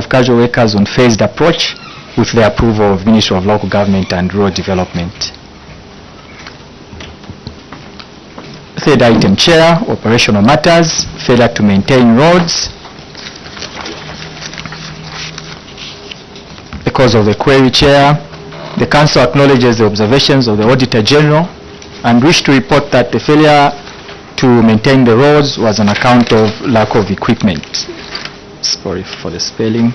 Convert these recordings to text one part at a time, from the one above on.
of casual workers on phased approach with the approval of Ministry of Local Government and Rural Development. Third item, Chair, operational matters, failure to maintain roads. Because of the query, Chair, the Council acknowledges the observations of the Auditor General and wish to report that the failure to maintain the roads was on account of lack of equipment. Sorry for the spelling.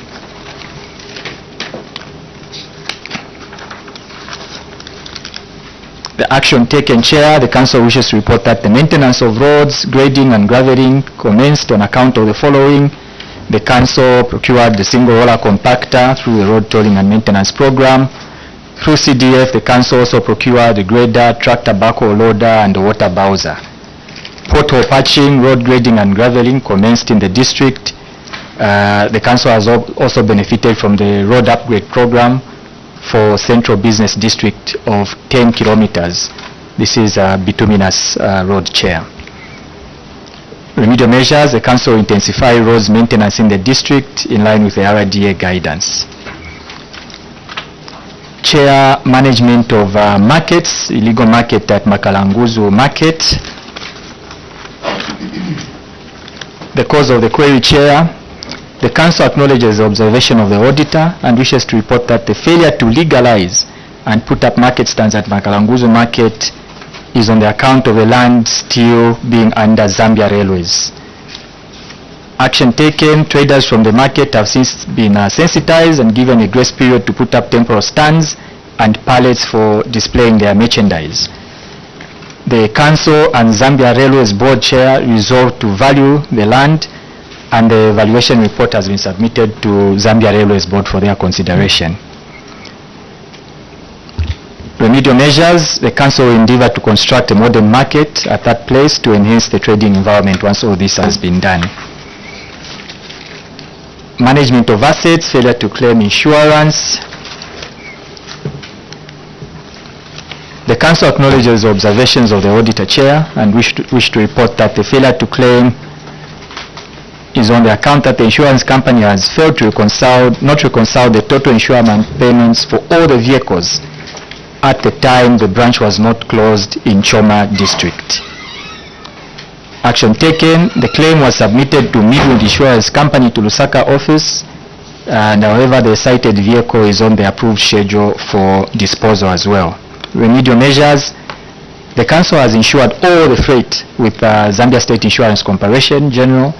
The action taken, Chair, the Council wishes to report that the maintenance of roads, grading and gravelling commenced on account of the following. The Council procured the single roller compactor through the road tolling and maintenance program. Through CDF, the Council also procured the grader, tractor backhoe loader and the water bowser. Pothole patching, road grading and gravelling commenced in the district. The Council has also benefited from the road upgrade program for Central Business District of 10 kilometers. This is a bituminous road, Chair. Remedial measures, the Council will intensify roads maintenance in the district in line with the RDA guidance. Chair, management of markets, illegal market at Makalanguzu Market. The cause of the query, Chair, the Council acknowledges the observation of the Auditor and wishes to report that the failure to legalize and put up market stands at Makalanguzu Market is on the account of the land still being under Zambia Railways. Action taken, traders from the market have since been sensitized and given a grace period to put up temporary stands and pallets for displaying their merchandise. The Council and Zambia Railways Board Chair resolved to value the land, and the valuation report has been submitted to Zambia Railways Board for their consideration. Remedial measures, the Council will endeavor to construct a modern market at that place to enhance the trading environment once all this has been done. Management of assets, failure to claim insurance. The Council acknowledges the observations of the Auditor Chair and wish to report that the failure to claim is on the account that the insurance company has failed to not reconcile the total insurance payments for all the vehicles at the time the branch was not closed in Choma District. Action taken, the claim was submitted to Midwood Insurance Company to Lusaka office, and however the cited vehicle is on the approved schedule for disposal as well. Remedial measures, the Council has insured all the freight with Zambia State Insurance Corporation General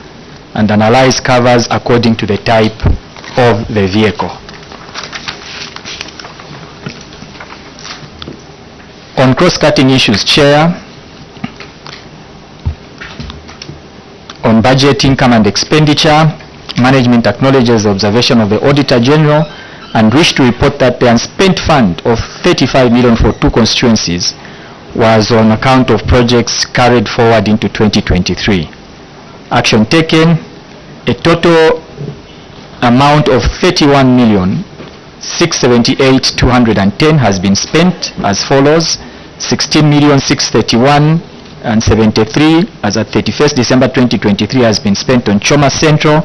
and analyzed covers according to the type of the vehicle. On cross-cutting issues, Chair, on budget, income and expenditure, management acknowledges the observation of the Auditor General and wish to report that the unspent fund of 35 million for 2 constituencies was on account of projects carried forward into 2023. Action taken, a total amount of 31,678,210 has been spent as follows: 16,631,073 as at 31st December 2023 has been spent on Choma Central,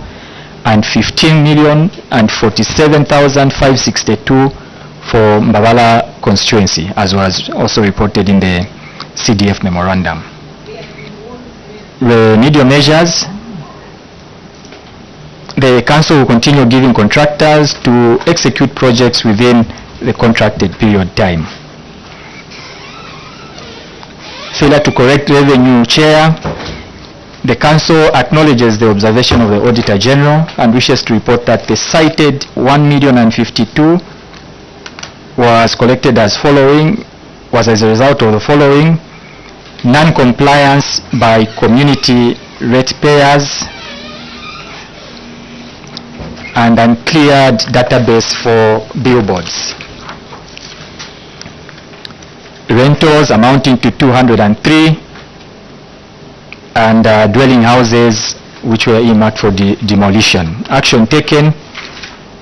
and 15,047,562 for Mbabala constituency, as was also reported in the CDF memorandum. Remedial measures, the Council will continue giving contractors to execute projects within the contracted period time. Failure to correct revenue, Chair, the Council acknowledges the observation of the Auditor General and wishes to report that the cited 1,052,000 was collected as a result of the following: non-compliance by community ratepayers and uncleared database for billboards. Rentals amounting to 203 and dwelling houses which were earmarked for demolition. Action taken,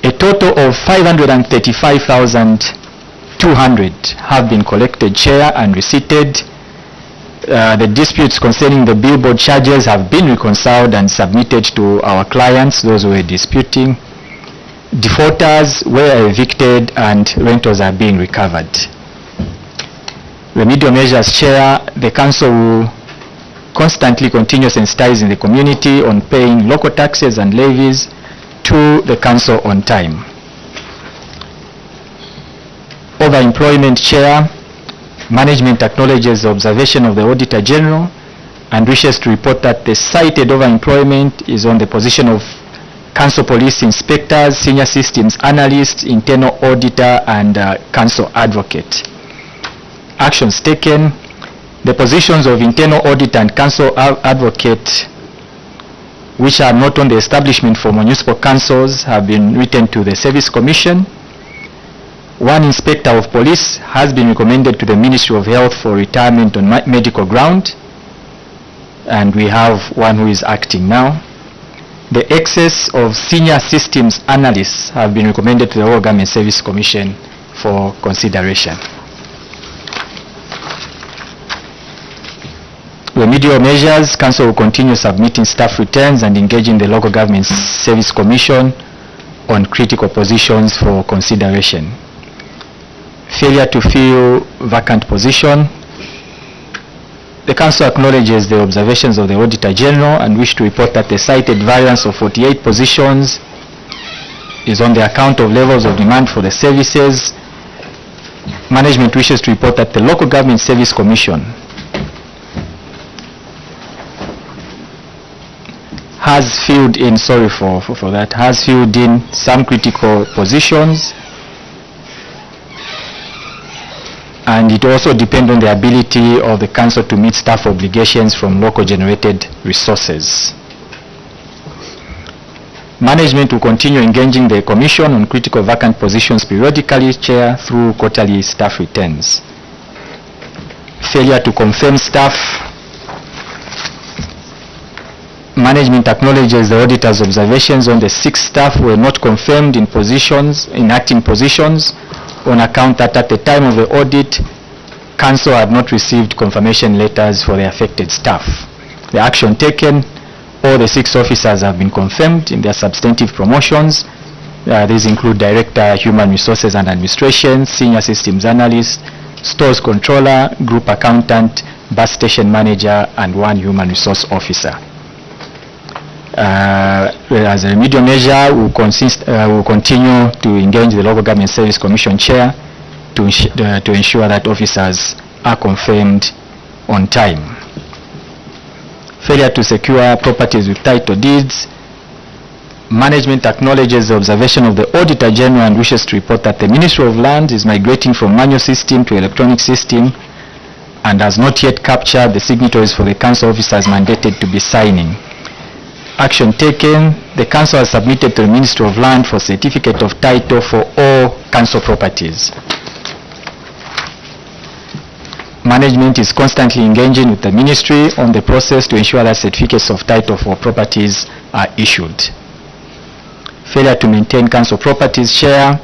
a total of 535,200 have been collected, Chair, and receipted. The disputes concerning the billboard charges have been reconciled and submitted to our clients, those who were disputing. Defaulters were evicted and rentals are being recovered. Remedial measures, Chair, the Council will constantly continue sensitizing the community on paying local taxes and levies to the Council on time. Overemployment, Chair, management acknowledges the observation of the Auditor General and wishes to report that the cited overemployment is on the position of Council Police Inspectors, Senior Systems Analysts, Internal Auditor, and Council Advocate. Actions taken. The positions of Internal Auditor and Council Advocate, which are not on the establishment for municipal councils, have been written to the Service Commission. One Inspector of Police has been recommended to the Ministry of Health for retirement on medical ground, and we have one who is acting now. The excess of Senior Systems Analysts have been recommended to the All Government Service Commission for consideration. Remedial measures, Council will continue submitting staff returns and engaging the Local Government Service Commission on critical positions for consideration. Failure to fill vacant position. The Council acknowledges the observations of the Auditor General and wish to report that the cited variance of 48 positions is on the account of levels of demand for the services. Management wishes to report that the Local Government Service Commission has filled in, has filled in some critical positions, and it also depends on the ability of the Council to meet staff obligations from local generated resources. Management will continue engaging the Commission on critical vacant positions periodically, Chair, through quarterly staff returns. Failure to confirm staff. Management acknowledges the Auditor's observations on the 6 staff were not confirmed in positions, in acting positions, on account that at the time of the audit, Council had not received confirmation letters for the affected staff. The action taken, all the 6 officers have been confirmed in their substantive promotions. These include Director, Human Resources and Administration, Senior Systems Analyst, Stores Controller, Group Accountant, Bus Station Manager, and 1 Human Resource Officer. As a remedial measure, will continue to engage the Local Government Service Commission Chair to ensure that officers are confirmed on time. Failure to secure properties with title deeds. Management acknowledges the observation of the Auditor General and wishes to report that the Ministry of Lands is migrating from manual system to electronic system and has not yet captured the signatories for the Council officers mandated to be signing. Action taken, the Council has submitted to the Ministry of Land for certificate of title for all Council properties. Management is constantly engaging with the Ministry on the process to ensure that certificates of title for properties are issued. Failure to maintain Council properties, Chair.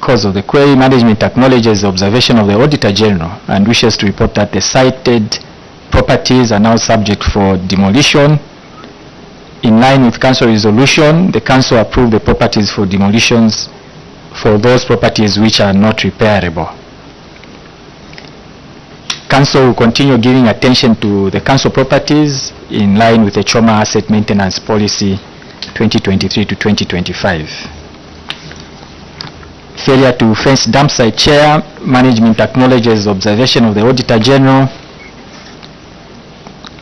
Cause of the query, management acknowledges the observation of the Auditor General and wishes to report that the cited properties are now subject for demolition. In line with Council resolution, the Council approved the properties for demolitions for those properties which are not repairable. Council will continue giving attention to the Council properties in line with the Trauma Asset Maintenance Policy 2023 to 2025. Failure to fence dump site, Chair. Management acknowledges the observation of the Auditor General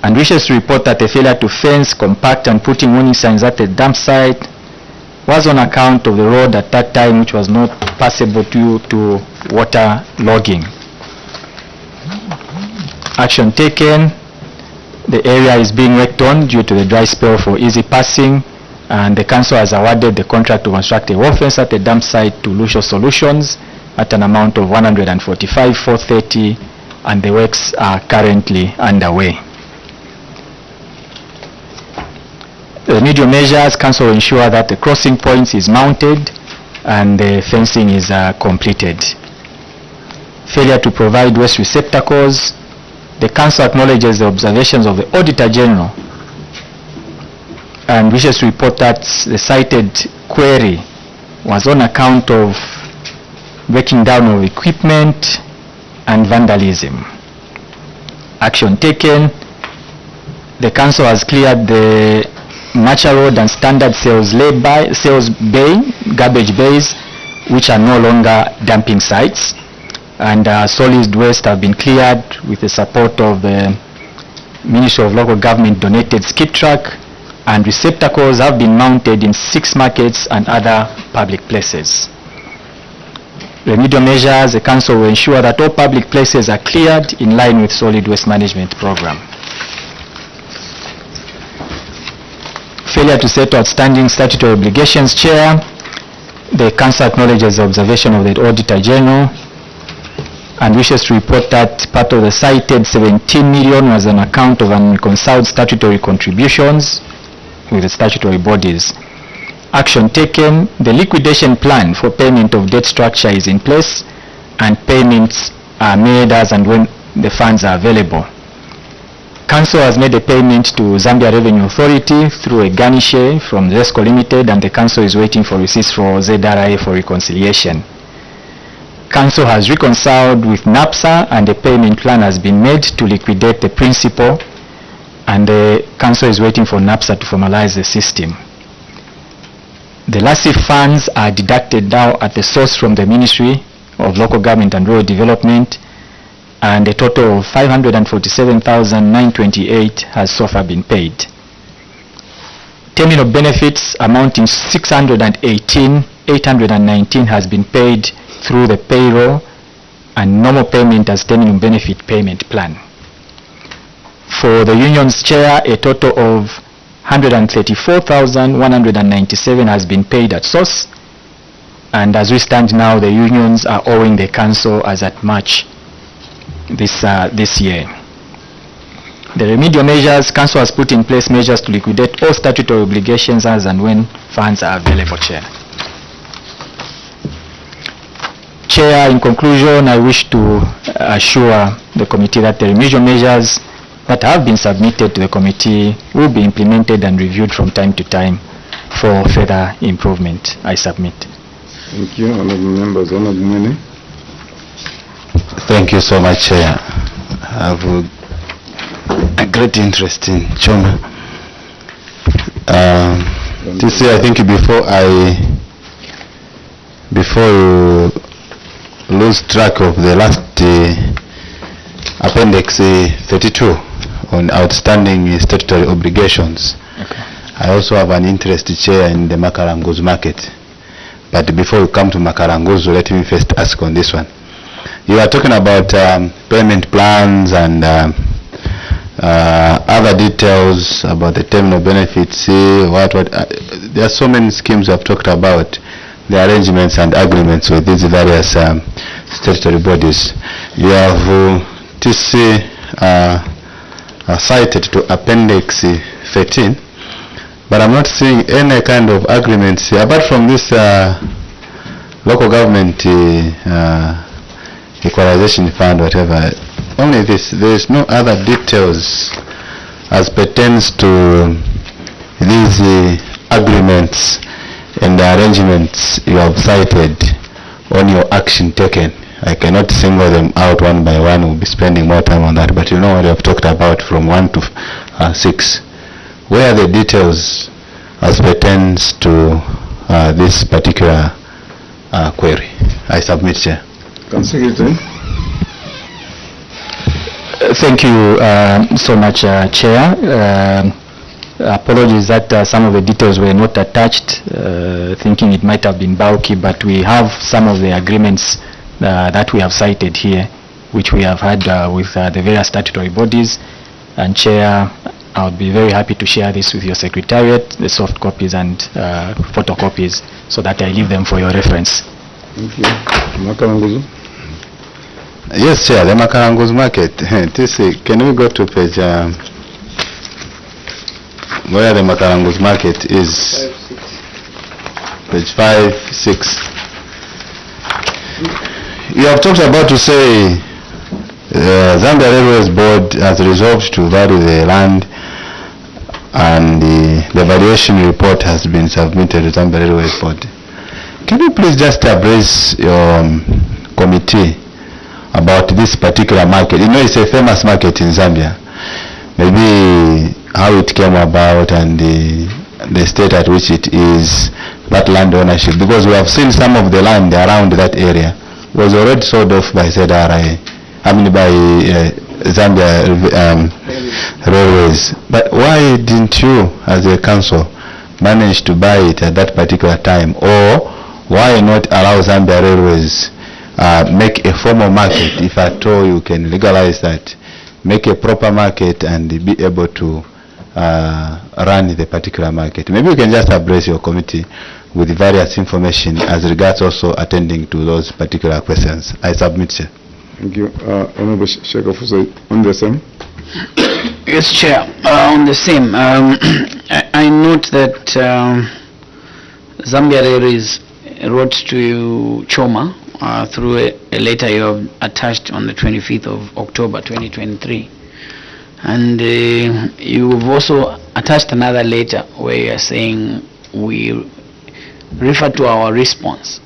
and wishes to report that the failure to fence, compact and putting warning signs at the dump site was on account of the road at that time, which was not passable due to water logging. Action taken, the area is being worked on due to the dry spell for easy passing, and the Council has awarded the contract to construct a wall fence at the dump site to Lucio Solutions at an amount of 145,430, and the works are currently underway. Remedial measures, Council will ensure that the crossing points is mounted and the fencing is completed. Failure to provide waste receptacles. The Council acknowledges the observations of the Auditor General and wishes to report that the cited query was on account of breaking down of equipment and vandalism. Action taken. The council has cleared the Macha Road and Standard sales bay, garbage bays, which are no longer dumping sites, and solid waste have been cleared with the support of the Ministry of Local Government donated skip track, and receptacles have been mounted in 6 markets and other public places. Remedial measures, the council will ensure that all public places are cleared in line with solid waste management program. Failure to settle outstanding statutory obligations, Chair. The council acknowledges the observation of the Auditor General and wishes to report that part of the cited 17 million was on account of unreconciled statutory contributions with the statutory bodies. Action taken. The liquidation plan for payment of debt structure is in place and payments are made as and when the funds are available. Council has made a payment to Zambia Revenue Authority through a garnish from Zesco Limited, and the council is waiting for receipts for ZRA for reconciliation. Council has reconciled with NAPSA and a payment plan has been made to liquidate the principal, and the council is waiting for NAPSA to formalize the system. The LASIF funds are deducted now at the source from the Ministry of Local Government and Rural Development, and a total of 547,928 has so far been paid. Terminal benefits amounting 618,819 has been paid through the payroll and normal payment as terminal benefit payment plan. For the union's chair, a total of 134,197 has been paid at source, and as we stand now, the unions are owing the council as at March this year. The remedial measures, council has put in place measures to liquidate all statutory obligations as and when funds are available, Chair. Chair, in conclusion, I wish to assure the committee that the remedial measures that have been submitted to the committee will be implemented and reviewed from time to time for further improvement. I submit. Thank you, honorable members. Honorable Mwene. Thank you so much, Chair. I have a great interest in Choma. To say, I think before you lose track of the last appendix 32 on outstanding statutory obligations. Okay. I also have an interest, Chair, in the Makaranguzu market. But before we come to Makaranguzu, let me first ask on this one. You are talking about payment plans and other details about the terminal benefits. There are so many schemes you have talked about, the arrangements and agreements with these various statutory bodies. You have cited to Appendix 13, but I'm not seeing any kind of agreements apart from this local government equalization fund, whatever. Only this. There is no other details as pertains to these agreements and the arrangements you have cited on your action taken. I cannot single them out one by one. We'll be spending more time on that, but you know what you have talked about from 1 to 6. Where are the details as pertains to this particular query? I submit, Chair. Secretary. Thank you so much, Chair. Apologies that some of the details were not attached, thinking it might have been bulky, but we have some of the agreements that we have cited here, which we have had with the various statutory bodies. And Chair, I would be very happy to share this with your Secretariat, the soft copies and photocopies, so that I leave them for your reference. Thank you. Makaranguzu. Yes, Chair, the Makaranguzu market. Can we go to page where the Makaranguzu market is? 5, 6. Page 5, 6. You have talked about to say Zambia Railways Board has resolved to value the land and the valuation report has been submitted to Zambia Railways Board. Can you please just address your committee about this particular market? You know, it's a famous market in Zambia. Maybe how it came about and the state at which it is, that land ownership, because we have seen some of the land around that area was already sold off by ZRA, by Zambia Railways. But why didn't you, as a council, manage to buy it at that particular time? Or why not allow Zambia Railways make a formal market, if at all you can legalize that, make a proper market and be able to run the particular market? Maybe you can just address your committee with various information as regards also attending to those particular questions. I submit, Chair. Thank you. Honorable Sheikh Afusai, on the same. Yes, Chair. On the same, I note that Zambia Railways wrote to Choma through a letter you have attached on the 25th of October 2023. And you've also attached another letter where you are saying we refer to our response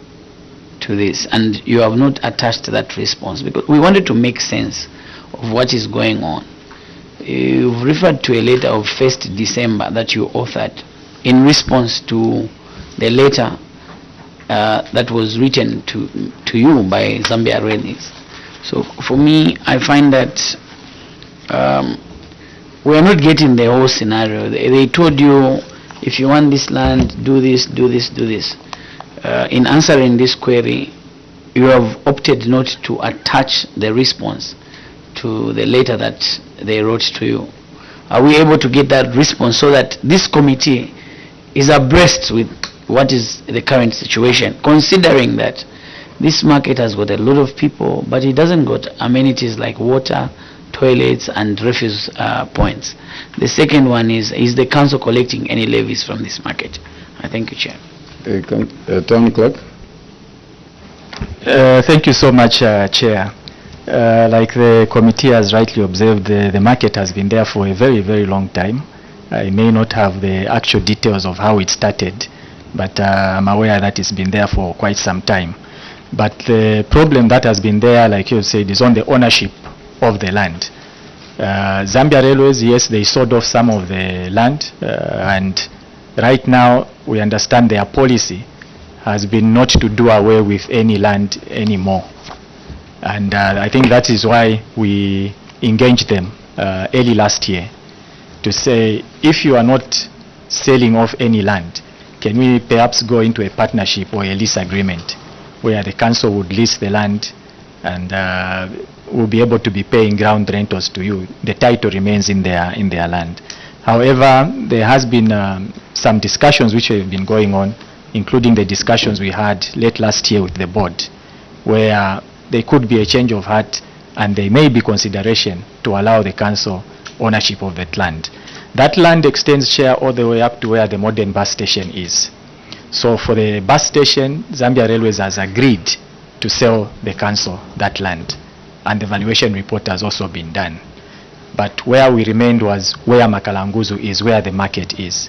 to this, and you have not attached that response because we wanted to make sense of what is going on. You've referred to a letter of 1st December that you authored in response to the letter that was written to you by Zambia Railways. So for me, I find that we are not getting the whole scenario. They told you, if you want this land, do this, do this, do this. In answering this query, you have opted not to attach the response to the letter that they wrote to you. Are we able to get that response so that this committee is abreast with what is the current situation, considering that this market has got a lot of people, but it doesn't got amenities like water, toilets, and refuse points? The second one is the council collecting any levies from this market? I thank you, Chair. Town Clerk. Thank you so much, Chair. Like the committee has rightly observed, the market has been there for a very, very long time. I may not have the actual details of how it started, but I'm aware that it's been there for quite some time. But the problem that has been there, like you said, is on the ownership of the land. Zambia Railways, yes, they sold off some of the land, and right now we understand their policy has been not to do away with any land anymore. And I think that is why we engaged them early last year to say, if you are not selling off any land, can we perhaps go into a partnership or a lease agreement where the council would lease the land and will be able to be paying ground rentals to you. The title remains in their land. However, there has been some discussions which have been going on, including the discussions we had late last year with the board, where there could be a change of heart and there may be consideration to allow the council ownership of that land. That land extends, Chair, all the way up to where the modern bus station is. So for the bus station, Zambia Railways has agreed to sell the council that land, and the valuation report has also been done. But where we remained was where Makalanguzu is, where the market is.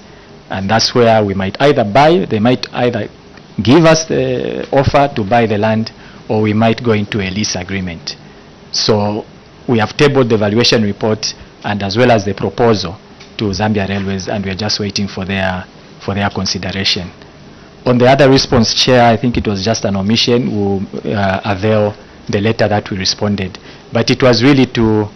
And that's where we might either buy, they might either give us the offer to buy the land, or we might go into a lease agreement. So we have tabled the valuation report and as well as the proposal to Zambia Railways, and we're just waiting for their consideration. On the other response, Chair, I think it was just an omission. We'll avail the letter that we responded. But it was really to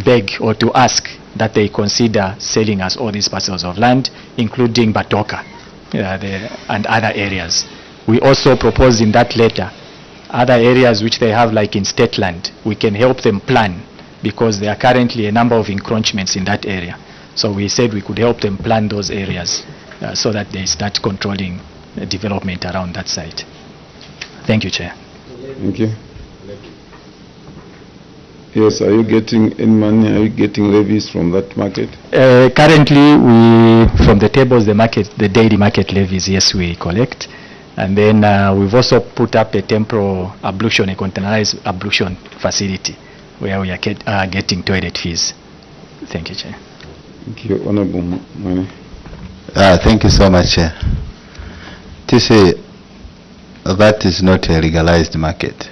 beg or to ask that they consider selling us all these parcels of land, including Batoka and other areas. We also proposed in that letter other areas which they have, like in state land. We can help them plan, because there are currently a number of encroachments in that area. So we said we could help them plan those areas so that they start controlling development around that site. Thank you, Chair. Thank you. Yes, are you getting any money? Are you getting levies from that market? Currently, we, from the tables, the daily market levies, yes, we collect. And then we've also put up a temporal ablution, a containerized ablution facility where we are getting toilet fees. Thank you, Chair. Thank you, Honorable Mane. Thank you so much, Chair. To say that is not a legalized market.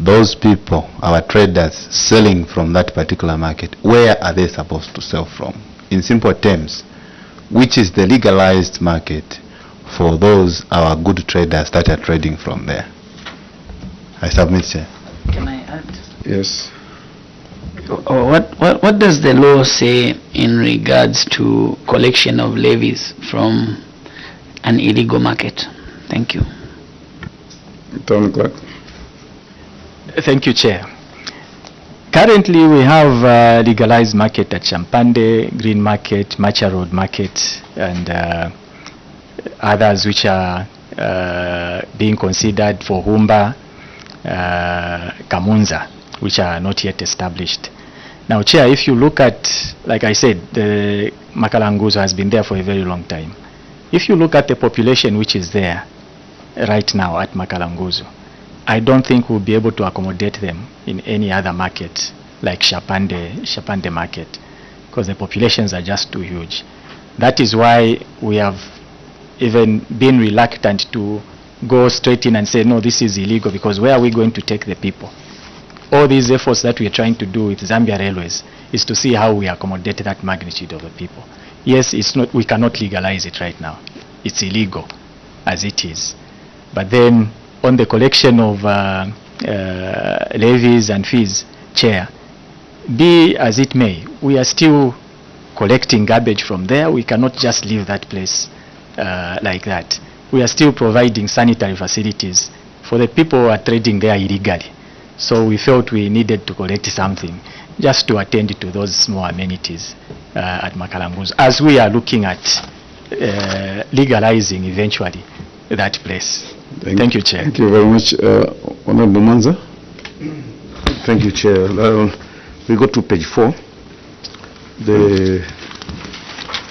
Those people, our traders selling from that particular market, where are they supposed to sell from? In simple terms, which is the legalized market for those our good traders that are trading from there? I submit, Chair. Can I add? Yes. What does the law say in regards to collection of levies from an illegal market? Thank you. Town Clerk. Thank you, Chair. Currently, we have legalized market at Champande, Green Market, Macha Road Market, and others which are being considered for Humba, Kamunza, which are not yet established. Now, Chair, if you look at, like I said, the Makalanguzo has been there for a very long time. If you look at the population which is there right now at Makalanguzo, I don't think we'll be able to accommodate them in any other market like Chapande market, because the populations are just too huge. That is why we have even been reluctant to go straight in and say, no, this is illegal, because where are we going to take the people? All these efforts that we are trying to do with Zambia Railways is to see how we accommodate that magnitude of the people. Yes, it's not, we cannot legalize it right now. It's illegal as it is. But then on the collection of levies and fees, Chair, be as it may, we are still collecting garbage from there. We cannot just leave that place like that. We are still providing sanitary facilities for the people who are trading there illegally. So we felt we needed to collect something just to attend to those small amenities at Makalanguzo, as we are looking at legalizing eventually that place. Thank you, Chair. Thank you very much, Honorable Manza. Thank you, Chair. We go to page 4.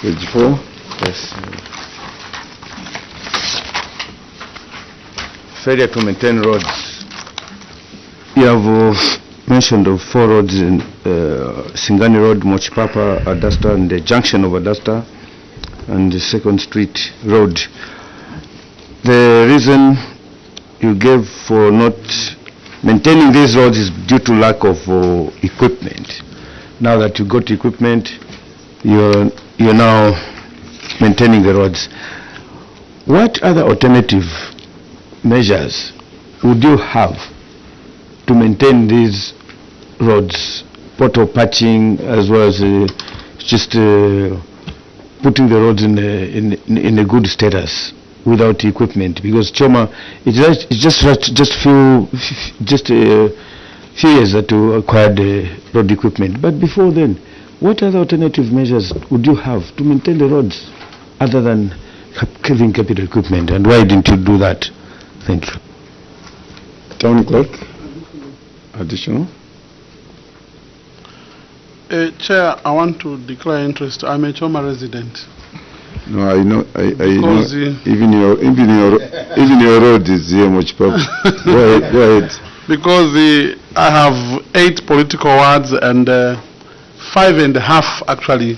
Page 4. Yes. Failure to maintain roads. You have mentioned of 4 roads in Singani Road, Mochipapa, Adasta, and the junction of Adasta, and the 2nd Street Road. The reason you gave for not maintaining these roads is due to lack of equipment. Now that you got equipment, you're now maintaining the roads. What other alternative measures would you have to maintain these roads, pothole patching, as well as just putting the roads in a good status without equipment? Because Choma, it's just a few years that you acquired road equipment. But before then, what other alternative measures would you have to maintain the roads other than having capital equipment? And why didn't you do that? Thank you. Town Clerk. Additional. Chair, I want to declare interest. I'm a Choma resident. No, I know. I know. Because, Even your road is here, Mochipapa. Go ahead. Because I have 8 political wards and 5.5 actually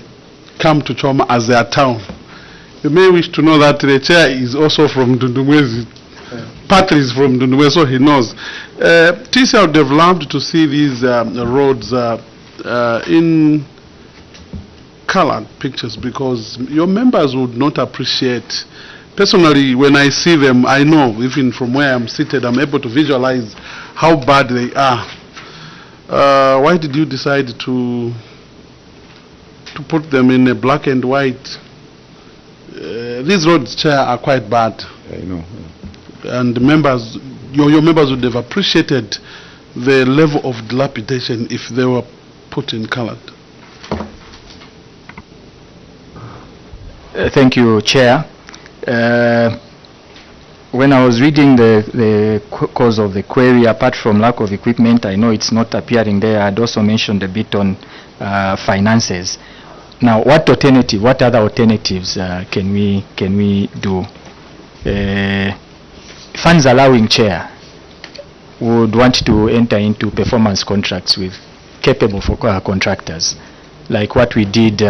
come to Choma as their town. You may wish to know that the chair is also from Dundumwezi. Partly is from Dundumwezi, so he knows. TC, I would have loved to see these roads in colored pictures, because your members would not appreciate. Personally, when I see them, I know, even from where I'm seated, I'm able to visualize how bad they are. Why did you decide to put them in a black and white? These roads, Chair, are quite bad. I know. And members, your members would have appreciated the level of dilapidation if they were put in colored. Thank you, Chair. When I was reading the cause of the query, apart from lack of equipment, I know it's not appearing there. I'd also mentioned a bit on finances. Now, what other alternatives can we do? Funds allowing, Chair, would want to enter into performance contracts with capable contractors like what we did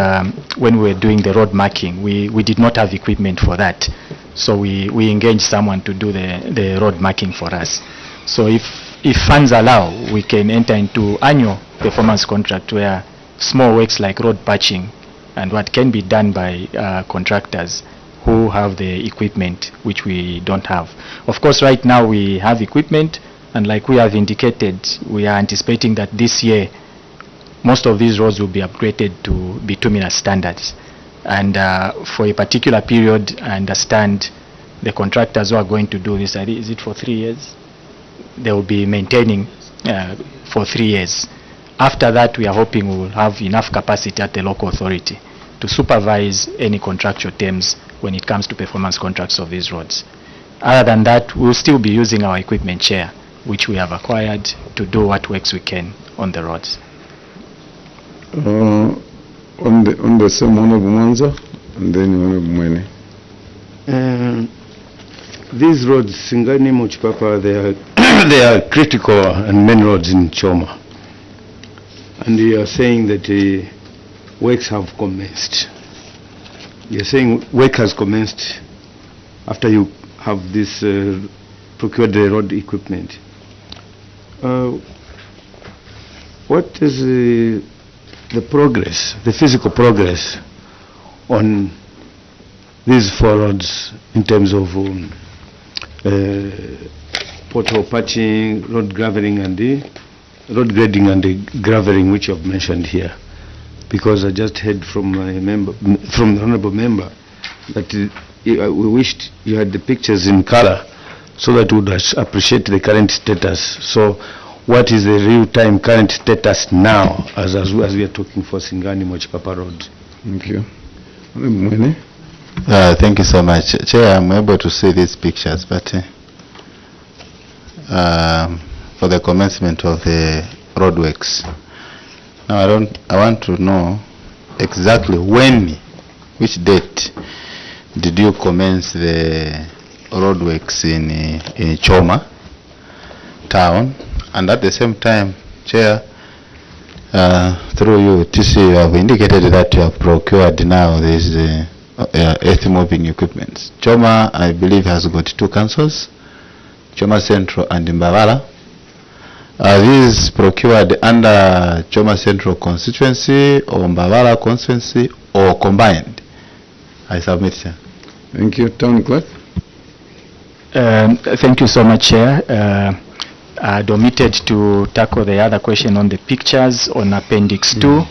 when we were doing the road marking. We did not have equipment for that. So we engaged someone to do the road marking for us. So if funds allow, we can enter into annual performance contract where small works like road patching and what can be done by contractors who have the equipment which we don't have. Of course, right now we have equipment, and like we have indicated, we are anticipating that this year most of these roads will be upgraded to bituminous standards. And for a particular period, I understand the contractors who are going to do this, is it for 3 years? They will be maintaining for 3 years. After that, we are hoping we will have enough capacity at the local authority to supervise any contractual terms when it comes to performance contracts of these roads. Other than that, we will still be using our equipment share, which we have acquired to do what works we can on the roads. On the same Honorable Mwanza, and then Honorable Mwene. These roads, Singani, Mochipapa, they are critical and main roads in Choma. And you are saying that works have commenced. You are saying work has commenced after you have this procured the road equipment. What is the progress, the physical progress on these 4 roads in terms of pothole patching, road graveling, and the road grading and the graveling, which you have mentioned here? Because I just heard from from the honourable member, that we wished you had the pictures in color so that we would appreciate the current status. So, what is the real-time current status now, as we are talking for Singani Mochipapa Road? Thank you. Honorable Mwene. Thank you so much. Chair, I'm able to see these pictures, but for the commencement of the roadworks, now I want to know exactly when, which date did you commence the roadworks in Choma town, and at the same time, Chair, through you, TC, you have indicated that you have procured now these earth moving equipment. Choma, I believe, has got 2 councils, Choma Central and Mbabala. Are these procured under Choma Central Constituency or Mbabala Constituency or combined? I submit, sir. Thank you. Town Clerk. Thank you so much, Chair. I had omitted to tackle the other question on the pictures on Appendix 2.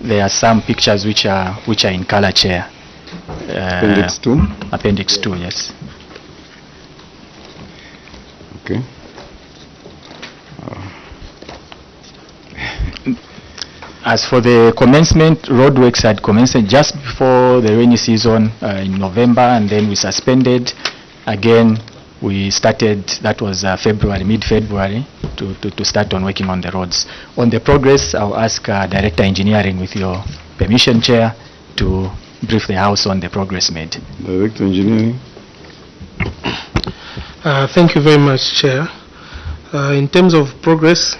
There are some pictures which are in color, Chair. Appendix 2? Appendix 2, yes. Okay. As for the commencement, roadworks had commenced just before the rainy season in November, and then we suspended. Again, we started, that was February, mid-February, to start on working on the roads. On the progress, I'll ask Director Engineering, with your permission, Chair, to brief the House on the progress made. Director Engineering. Thank you very much, Chair. In terms of progress,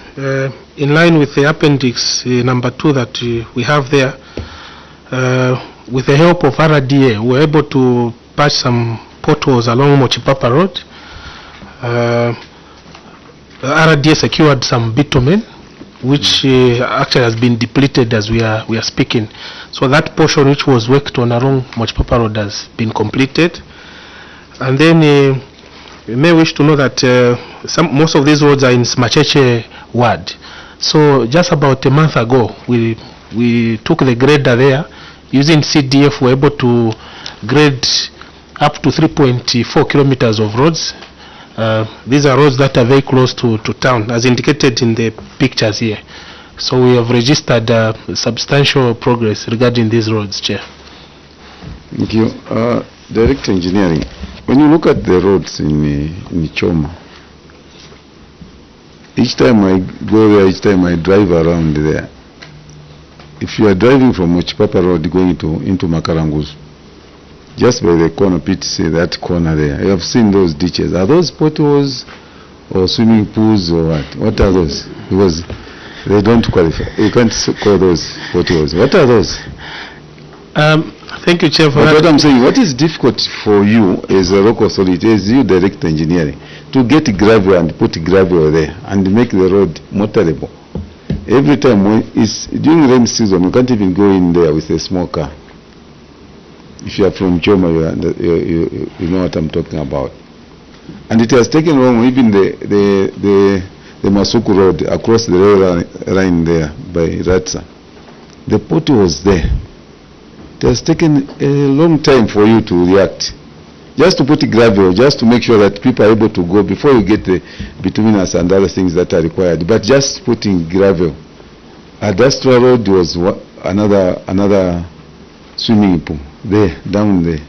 in line with the appendix number 2 that we have there, with the help of RDA, we were able to patch some potholes along Mochipapa Road. RDA secured some bitumen, which actually has been depleted as we are speaking. So that portion which was worked on along Mochipapa Road has been completed. And then you may wish to know that most of these roads are in Smacheche ward. So just about a month ago, we took the grader there. Using CDF, we were able to grade up to 3.4 kilometers of roads. These are roads that are very close to town, as indicated in the pictures here. So we have registered substantial progress regarding these roads, Chair. Thank you. Director Engineering, when you look at the roads in Choma, each time I go there, each time I drive around there, if you are driving from Mochipapa Road going into Makarangus, just by the corner pit, say that corner there, you have seen those ditches. Are those potholes or swimming pools or what? What are those? Because They don't qualify. You can't call those potholes. What are those? Thank you, Chair, for But what that. I'm saying, what is difficult for you as a local authority, as you direct engineering, to get gravel and put gravel there and make the road motorable? Every time when it's during rain season, you can't even go in there with a small car. If you are from Choma, you know what I'm talking about. And it has taken long, even the Masuku Road across the rail line there by Ratsa. The pothole was there. It has taken a long time for you to react. Just to put gravel, just to make sure that people are able to go before you get the bituminous and other things that are required. But just putting gravel. Adastra Road was another swimming pool there, down there.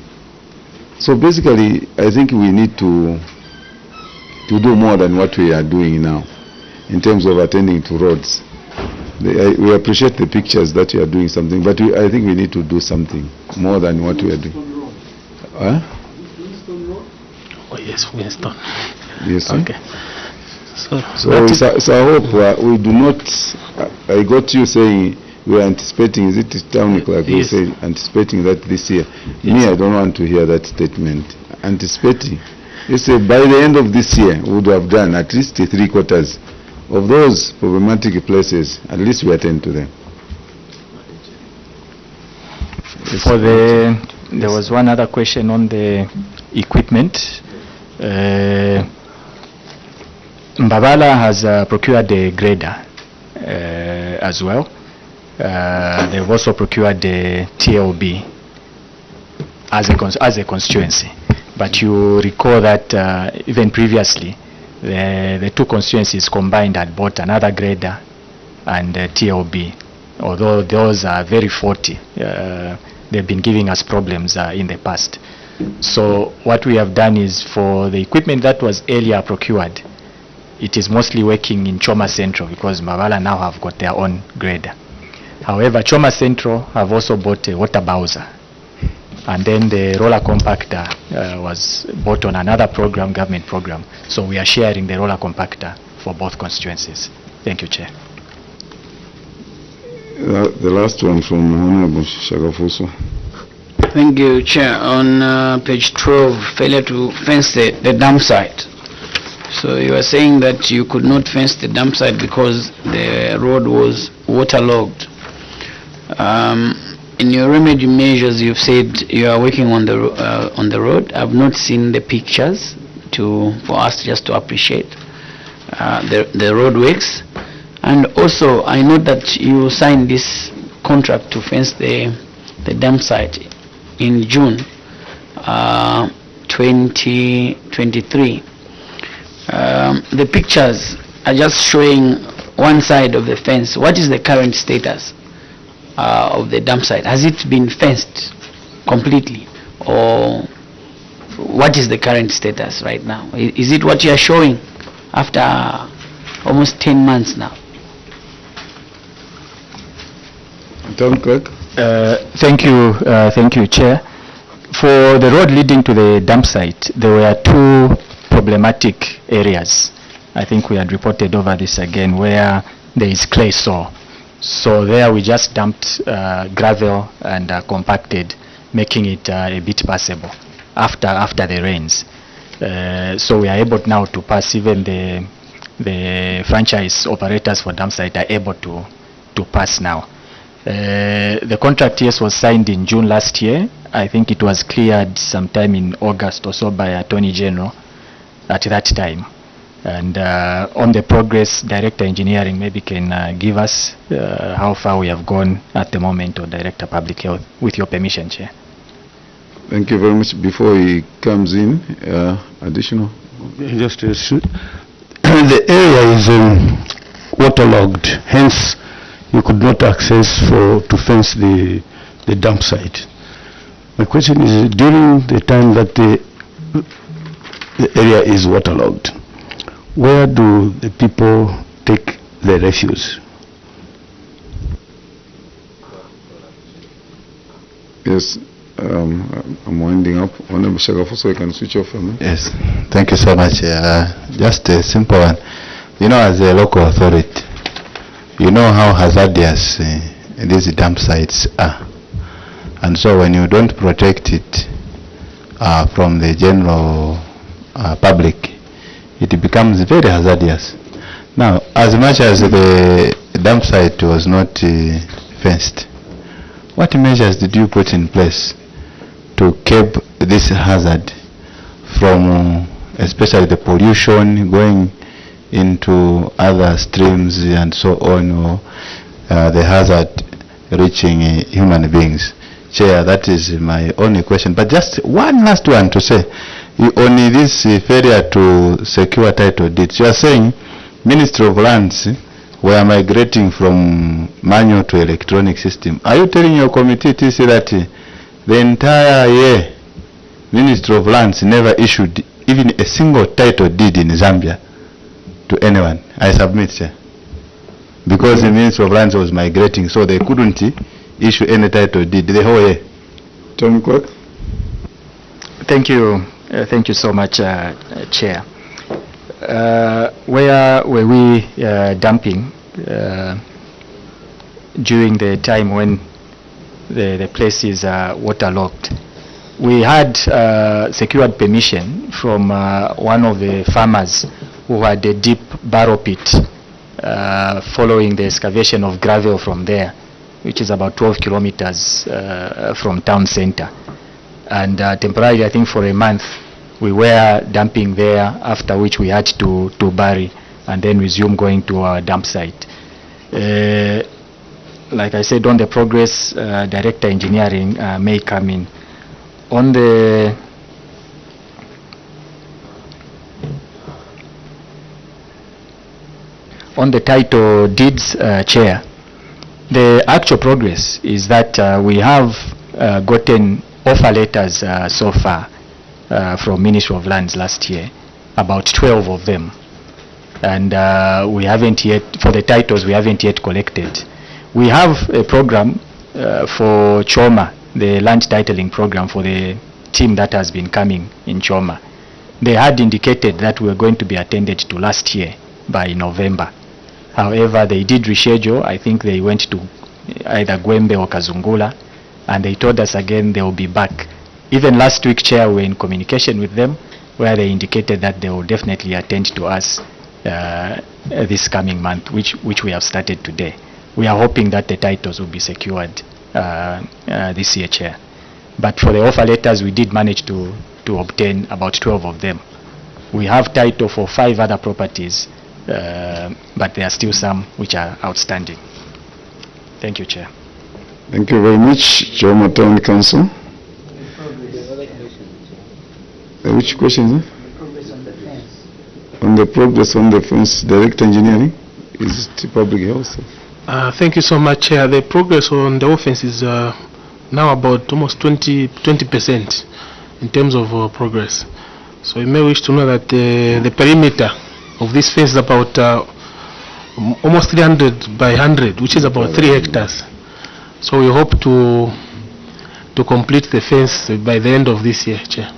So basically, I think we need to do more than what we are doing now in terms of attending to roads. We appreciate the pictures that you are doing something, but I think we need to do something more than what we are doing. Huh? Oh, yes, Winston. Yes, sir. Okay. So So I hope we do not. I got you saying we are anticipating. Is it town clerk? You Yes. say anticipating that this year. Yes. Me, I don't want to hear that statement. Anticipating. You say by the end of this year we would have done at least 3/4 of those problematic places. At least we attend to them. For there was one other question on the equipment. Mbabala has procured a grader as well. They've also procured the TLB as a constituency. But you recall that even previously, the two constituencies combined had bought another grader and TLB. Although those are very faulty, they've been giving us problems in the past. So what we have done is, for the equipment that was earlier procured, it is mostly working in Choma Central because Mbabala now have got their own grader. However, Choma Central have also bought a water bowser, and then the roller compactor was bought on another program, government program. So we are sharing the roller compactor for both constituencies. Thank you, Chair. The last one from Honorable Shagafuso. Thank you, Chair. On page 12, failure to fence the dump site. So you are saying that you could not fence the dump site because the road was waterlogged. In your remedy measures, you've said you are working on the road. I've not seen the pictures for us just to appreciate the road works. And also, I know that you signed this contract to fence the dump site in June 2023. The pictures are just showing one side of the fence. What is the current status of the dump site? Has it been fenced completely, or what is the current status right now? Is it what you are showing after almost 10 months now? Town clerk. Thank you, Chair. For the road leading to the dump site, there were two problematic areas. I think we had reported over this again, where there is clay soil. So there we just dumped gravel and compacted, making it a bit passable after the rains. So we are able now to pass. Even the franchise operators for dump site are able to pass now. The contract, yes, was signed in June last year. I think it was cleared sometime in August or so by Attorney General at that time. And on the progress, Director Engineering maybe can give us how far we have gone at the moment, or Director Public Health, with your permission, Chair. Thank you very much. Before he comes in, additional? Just the area is waterlogged, hence you could not access to fence the dump site. My question is, during the time that the area is waterlogged, where do the people take their refuse? Yes, I'm winding up. Honorable Shagafu, so you can switch off for me. Yes, thank you so much. Just a simple one. You know, as a local authority, you know how hazardous these dump sites are. And so when you don't protect it from the general public, it becomes very hazardous. Now, as much as the dump site was not fenced, what measures did you put in place to keep this hazard from especially the pollution going into other streams and so on, or the hazard reaching human beings? Chair, that is my only question. But just one last one to say, only this failure to secure title deeds. You are saying Ministry of Lands were migrating from manual to electronic system. Are you telling your committee to say that the entire year Ministry of Lands never issued even a single title deed in Zambia to anyone? I submit, sir. Because the Ministry of Lands was migrating, so they couldn't issue any title deed the whole year. Tony Quirk. Thank you. Thank you so much, Chair. Where were we dumping during the time when the place is waterlogged? We had secured permission from one of the farmers who had a deep barrow pit following the excavation of gravel from there, which is about 12 kilometers from town center. And temporarily, I think for a month, we were dumping there, after which we had to bury and then resume going to our dump site. Like I said, on the progress, Director Engineering may come in. On the title deeds, Chair, the actual progress is that we have gotten offer letters so far from Ministry of Lands last year, about 12 of them. And we haven't yet, for the titles, we haven't yet collected. We have a program for Choma, the land titling program for the team that has been coming in Choma. They had indicated that we were going to be attended to last year by November. However, they did reschedule. I think they went to either Gwembe or Kazungula, and they told us again they will be back. Even last week, Chair, we were in communication with them, where they indicated that they will definitely attend to us this coming month, which we have started today. We are hoping that the titles will be secured this year, Chair. But for the offer letters, we did manage to obtain about 12 of them. We have title for 5 other properties, but there are still some which are outstanding. Thank you, Chair. Thank you very much, Choma Town Council. Which question, sir? On the progress on the fence, Direct Engineering, is it public health? Thank you so much, Chair. The progress on the offense is now about almost 20% in terms of progress. So you may wish to know that the perimeter of this fence is about almost 300 by 100, which is about 3 hectares. So we hope to complete the fence by the end of this year, Chair.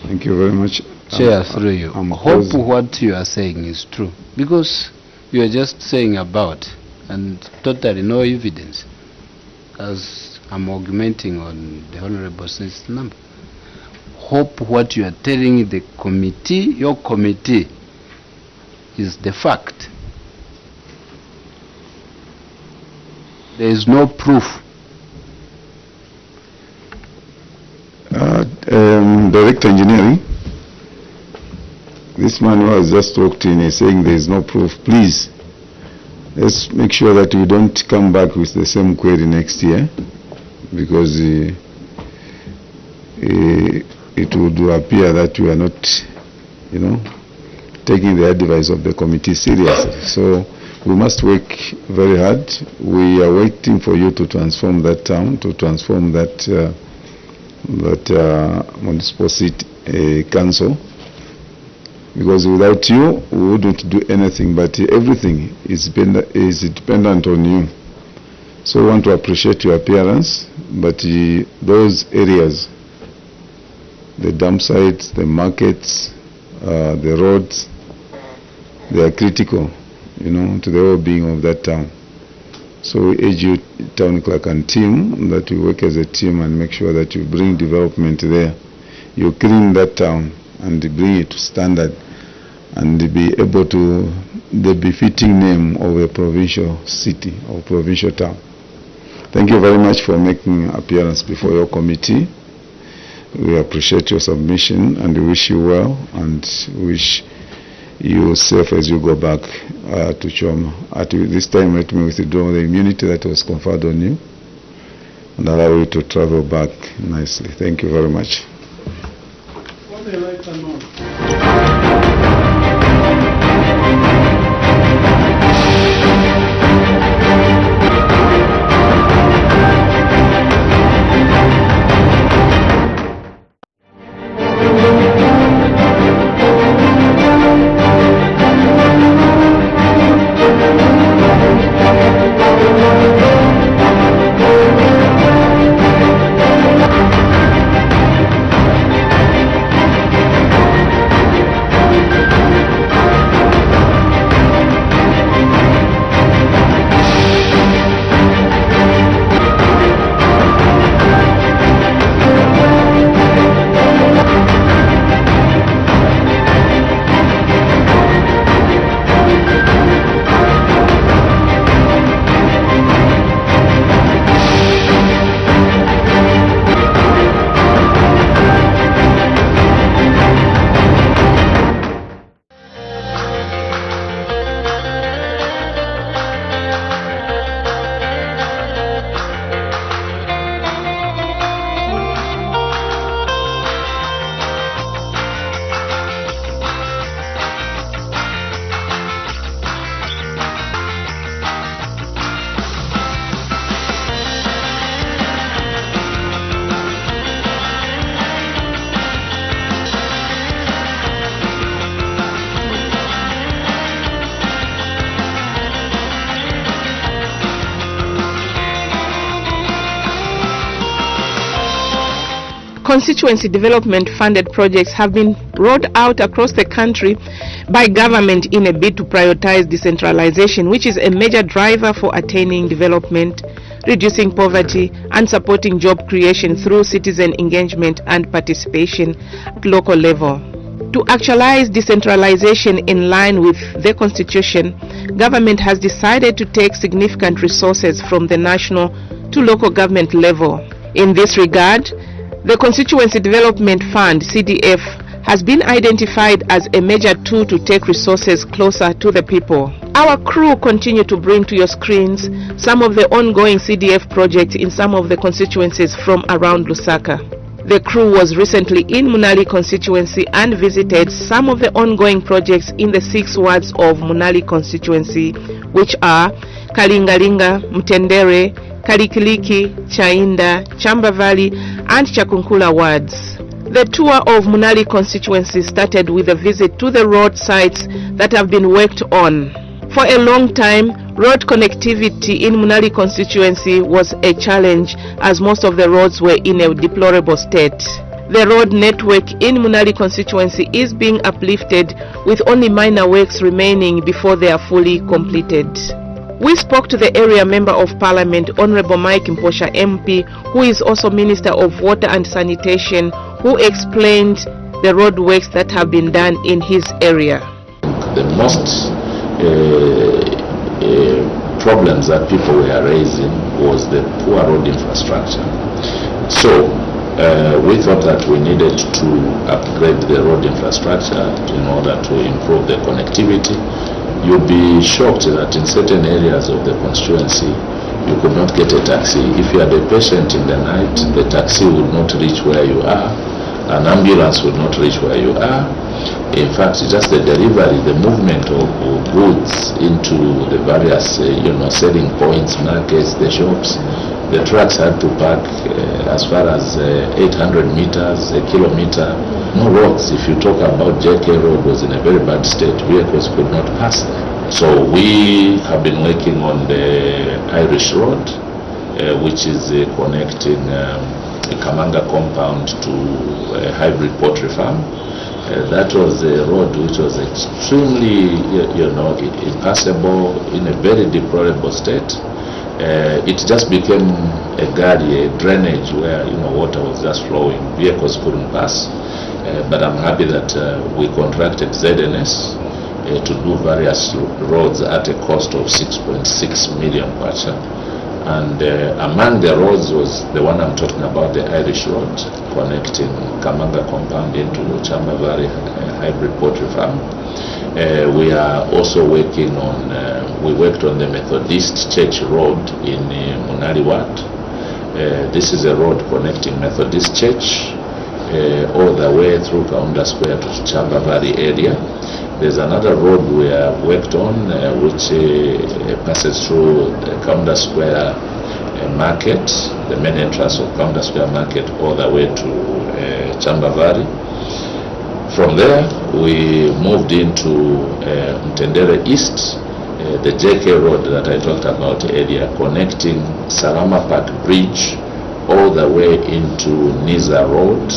Thank you very much. Chair, through you. Hope what you are saying is true, because you are just saying about and totally no evidence, as I'm augmenting on the Honorable Sen's number. Hope what you are telling the committee, your committee, is the fact. There is no proof. Direct Engineering, this man who has just walked in is saying there is no proof. Please, let's make sure that we don't come back with the same query next year, because it would appear that we are not, taking the advice of the committee seriously. So we must work very hard. We are waiting for you to transform that town, to transform that municipal seat council, because without you we wouldn't do anything, but everything is dependent on you. So we want to appreciate your appearance, but those areas, the dump sites, the markets, the roads, they are critical, to the well-being of that town. So we urge you, town clerk and team, that you work as a team and make sure that you bring development there. You clean that town and bring it to standard and be able to the befitting name of a provincial city or provincial town. Thank you very much for making appearance before your committee. We appreciate your submission and we wish you well and wish you safe as you go back to Choma. At this time, let me withdraw the immunity that was conferred on you and allow you to travel back nicely. Thank you very much. What they like to know. Constituency development funded projects have been rolled out across the country by government in a bid to prioritize decentralization, which is a major driver for attaining development, reducing poverty, and supporting job creation through citizen engagement and participation at local level. To actualize decentralization in line with the Constitution, government has decided to take significant resources from the national to local government level. In this regard, the Constituency Development Fund, CDF, has been identified as a major tool to take resources closer to the people. Our crew continue to bring to your screens some of the ongoing CDF projects in some of the constituencies from around Lusaka. The crew was recently in Munali constituency and visited some of the ongoing projects in the 6 wards of Munali constituency, which are Kalingalinga, Mtendere, Kalikiliki, Chainda, Chamba Valley, and Chakunkula wards. The tour of Munali constituency started with a visit to the road sites that have been worked on. For a long time, road connectivity in Munali constituency was a challenge as most of the roads were in a deplorable state. The road network in Munali constituency is being uplifted with only minor works remaining before they are fully completed. We spoke to the area member of parliament, Honorable Mike Mposha MP, who is also Minister of Water and Sanitation, who explained the road works that have been done in his area. The most problems that people were raising was the poor road infrastructure. So we thought that we needed to upgrade the road infrastructure in order to improve the connectivity. You'll be shocked that in certain areas of the constituency you could not get a taxi. If you had a patient in the night, the taxi would not reach where you are, an ambulance would not reach where you are. In fact, just the delivery, the movement of goods into the various selling points, markets, the shops, the trucks had to park as far as 800 meters, a kilometer. No roads. If you talk about JK Road, was in a very bad state. Vehicles could not pass there. So we have been working on the Irish Road, which is connecting the Kamanga compound to a hybrid poultry farm. That was a road which was extremely, impassable, in a very deplorable state. It just became a gully, a drainage where water was just flowing. Vehicles couldn't pass. But I'm happy that we contracted ZNS to do various roads at a cost of 6.6 million kwacha. And among the roads was the one I'm talking about, the Irish Road, connecting Kamanga Compound into Chamba Valley Hybrid Poultry Farm. We are also working on, we worked on the Methodist Church Road in Munali Ward. This is a road connecting Methodist Church all the way through Kaunda Square to Chamba Valley area. There's another road we have worked on which passes through the Kaunda Square Market, the main entrance of Kaunda Square Market, all the way to Chamba Valley. From there, we moved into Mtendere East, the JK Road that I talked about earlier, connecting Salama Park Bridge all the way into Niza Road,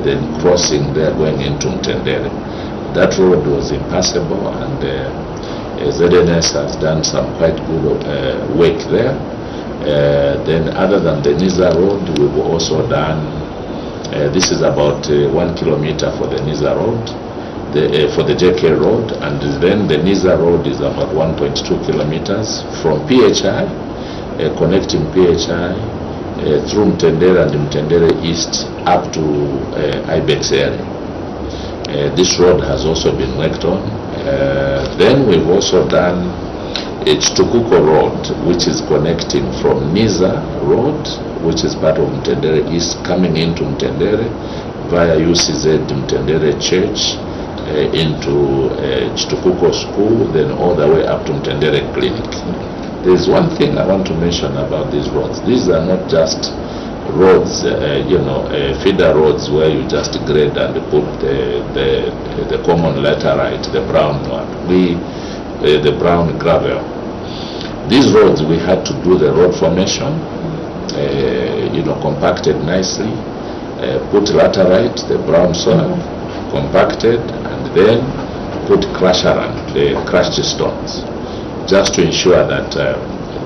then crossing there going into Mtendere. That road was impassable, and ZNS has done some quite good work there. Then other than the Niza Road, we've also done, this is about 1 kilometer for the Niza Road, for the JK Road, and then the Niza Road is about 1.2 kilometers from PHI, connecting PHI through Mtendere and Mtendere East up to Ibex area. This road has also been worked on. Then we've also done Chitukuko Road, which is connecting from Niza Road, which is part of Mtendere East, coming into Mtendere via UCZ Mtendere Church into Chitukuko School, then all the way up to Mtendere Clinic. There's one thing I want to mention about these roads. These are not just roads, feeder roads where you just grade and put the common laterite, the brown one, the brown gravel. These roads we had to do the road formation, compacted nicely, put laterite, the brown soil, compacted, and then put crusherant, the crushed stones, just to ensure that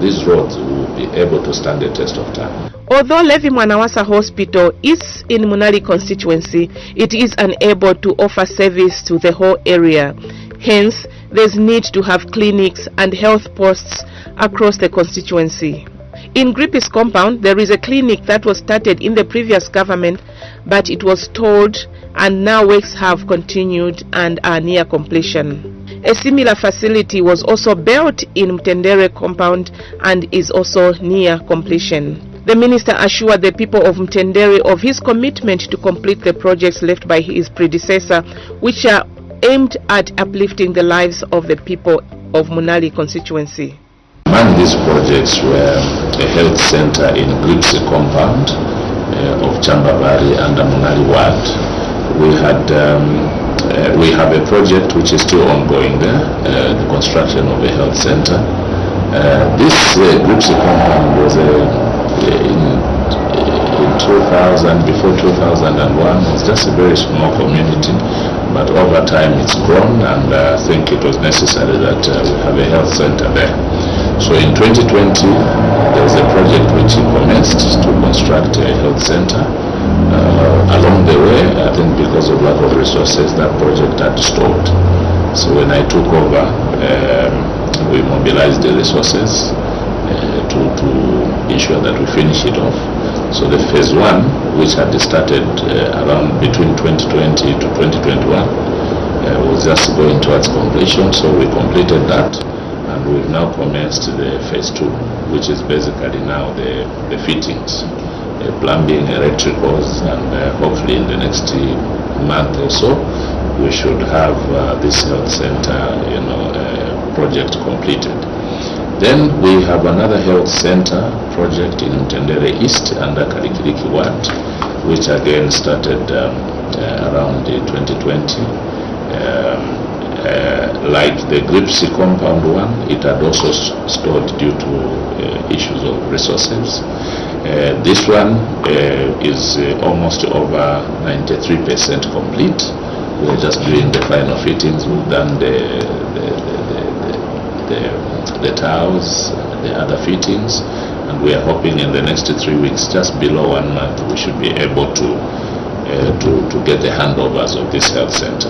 these roads will be able to stand the test of time. Although Levi Mwanawasa Hospital is in Munali constituency, it is unable to offer service to the whole area. Hence, there's need to have clinics and health posts across the constituency. In Grippi's compound, there is a clinic that was started in the previous government, but it was stalled, and now works have continued and are near completion. A similar facility was also built in Mtendere compound and is also near completion. The minister assured the people of Mtendere of his commitment to complete the projects left by his predecessor, which are aimed at uplifting the lives of the people of Munali constituency. Among these projects were a health center in Gripsi compound of Chamba Valley and Munali Ward. We have a project which is still ongoing there, the construction of a health center. This Gripsi compound was in 2000, before 2001, was just a very small community, but over time it's grown, and I think it was necessary that we have a health center there. So in 2020, there was a project which commenced to construct a health center. Along the way, I think because of lack of resources, that project had stalled. So when I took over, we mobilized the resources to ensure that we finish it off. So the phase one, which had started around between 2020 to 2021, was just going towards completion. So we completed that, and we've now commenced the phase two, which is basically now the fittings, plumbing, electricals, and hopefully in the next month or so, we should have this health center, project completed. Then we have another health center project in Mtendere East under Karikiriki Ward, which again started around 2020. Like the Gripsi compound one, it had also stalled due to issues of resources. This one is almost over 93% complete. We're just doing the final fittings. We've done the towels, the other fittings. And we are hoping in the next 3 weeks, just below 1 month, we should be able to get the handovers of this health center.